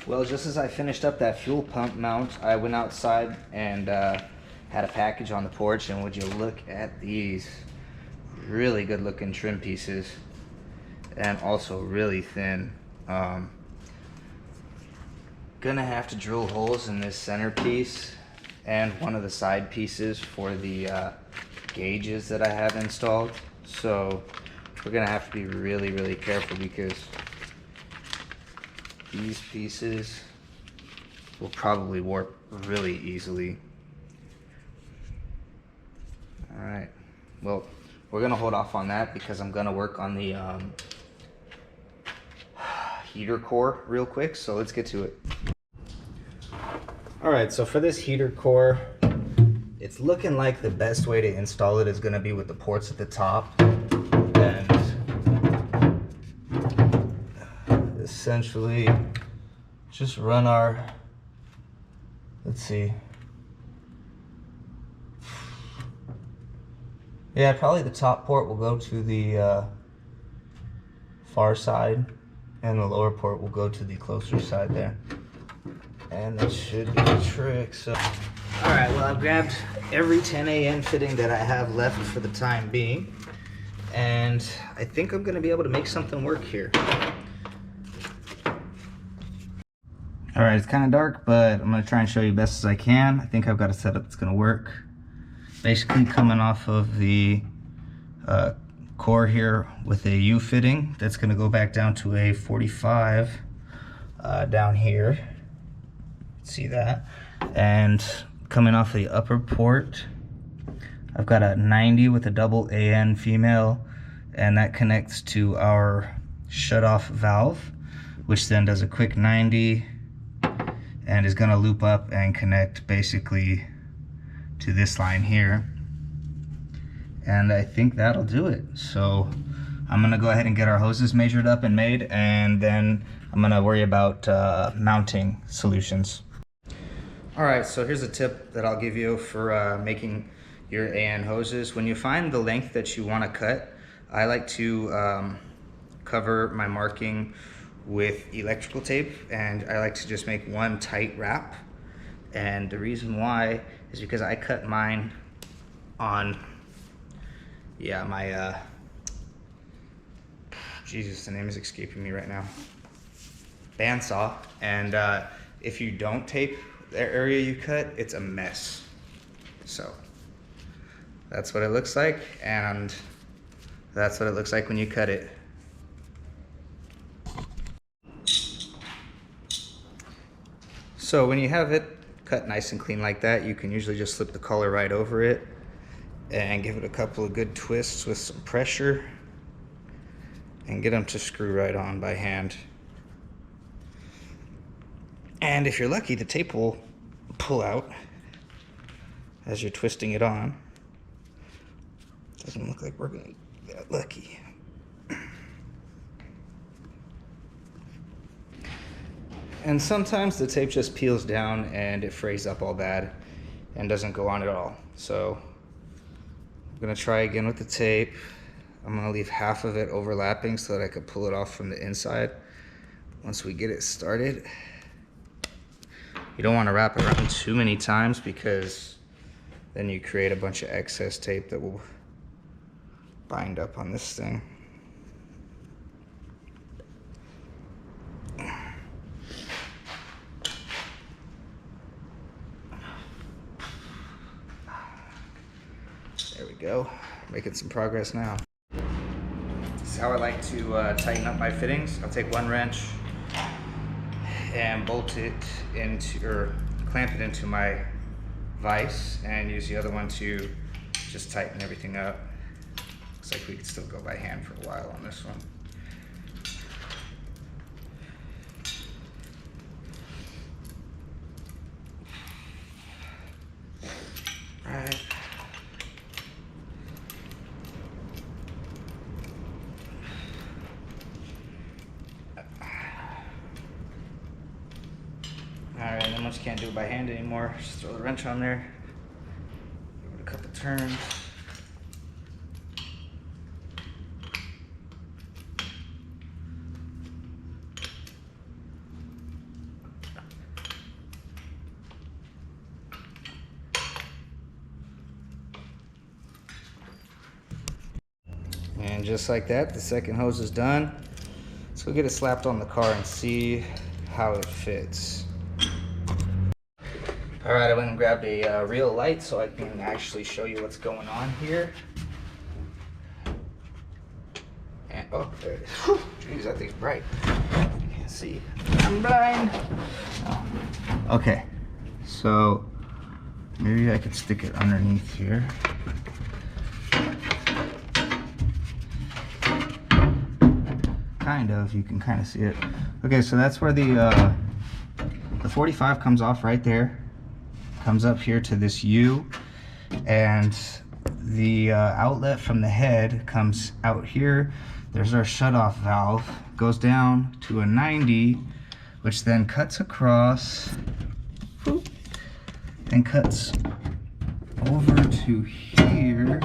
Well, just as I finished up that fuel pump mount, I went outside and had a package on the porch, and would you look at these really good looking trim pieces, and also really thin. Gonna have to drill holes in this centerpiece and one of the side pieces for the gauges that I have installed. So we're gonna have to be really careful because these pieces will probably warp really easily. All right, well, we're gonna hold off on that because I'm gonna work on the heater core real quick, so let's get to it. All right, so for this heater core, it's looking like the best way to install it is gonna be with the ports at the top, and essentially just run our, let's see, yeah, probably the top port will go to the far side, and the lower port will go to the closer side there. And that should be the trick. So, all right, well, I've grabbed every 10AN fitting that I have left for the time being, and I think I'm gonna be able to make something work here. All right, it's kind of dark, but I'm gonna try and show you best as I can. I think I've got a setup that's gonna work. Basically coming off of the core here with a U fitting, that's gonna go back down to a 45 down here. See that? And coming off the upper port, I've got a 90 with a double AN female, and that connects to our shut-off valve, which then does a quick 90 and is gonna loop up and connect basically to this line here. And I think that'll do it. So I'm gonna go ahead and get our hoses measured up and made, and then I'm gonna worry about mounting solutions. All right, so here's a tip that I'll give you for making your AN hoses. When you find the length that you want to cut, I like to cover my marking with electrical tape, and I like to just make one tight wrap. And the reason why is because I cut mine on, yeah, my, Jesus, the name is escaping me right now, bandsaw. And if you don't tape the area you cut, it's a mess. So that's what it looks like, and that's what it looks like when you cut it. So when you have it cut nice and clean like that, you can usually just slip the collar right over it and give it a couple of good twists with some pressure and get them to screw right on by hand. And if you're lucky, the tape will pull out as you're twisting it on. Doesn't look like we're gonna be that lucky. And sometimes the tape just peels down and it frays up all bad and doesn't go on at all. So I'm gonna try again with the tape. I'm gonna leave half of it overlapping so that I could pull it off from the inside once we get it started. You don't want to wrap it around too many times because then you create a bunch of excess tape that will bind up on this thing. There we go. Making some progress now. This is how I like to tighten up my fittings. I'll take one wrench and bolt it into, or clamp it into my vise, and use the other one to just tighten everything up. Looks like we could still go by hand for a while on this one. All right. Alright, and then once you can't do it by hand anymore, just throw the wrench on there, give it a couple turns. And just like that, the second hose is done. Let's go get it slapped on the car and see how it fits. All right, I went and grabbed a real light so I can actually show you what's going on here. And, oh, there it is. Jeez, that thing's bright. Can't see. I'm blind. Oh. Okay, so maybe I could stick it underneath here. Kind of, you can kind of see it. Okay, so that's where the 45 comes off right there. Comes up here to this U, and the outlet from the head comes out here. There's our shutoff valve, goes down to a 90, which then cuts across, whoop, and cuts over to here.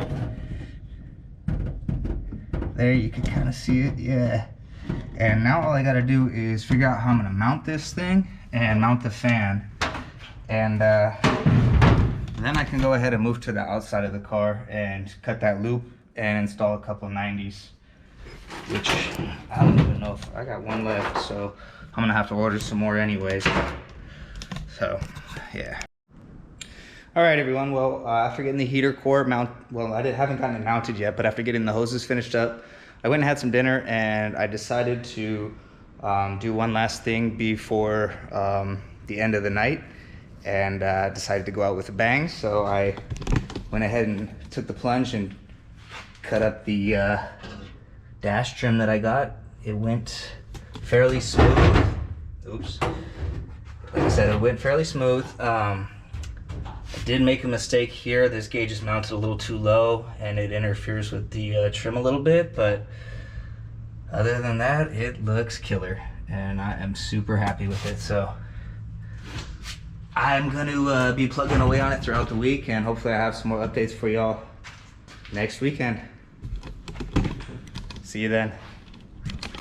There, you can kind of see it, yeah. And now all I gotta do is figure out how I'm gonna mount this thing and mount the fan. And then I can go ahead and move to the outside of the car and cut that loop and install a couple 90s, which I don't even know if I got one left, so I'm gonna have to order some more anyways. So yeah. All right, everyone. Well, after getting the heater core mount, well, haven't gotten it mounted yet, but after getting the hoses finished up, I went and had some dinner, and I decided to do one last thing before the end of the night, and decided to go out with a bang. So I went ahead and took the plunge and cut up the dash trim that I got. It went fairly smooth. Oops. Like I said, it went fairly smooth. I did make a mistake here. This gauge is mounted a little too low and it interferes with the trim a little bit, but other than that, it looks killer and I am super happy with it. So I'm going to be plugging away on it throughout the week, and hopefully I have some more updates for y'all next weekend. See you then.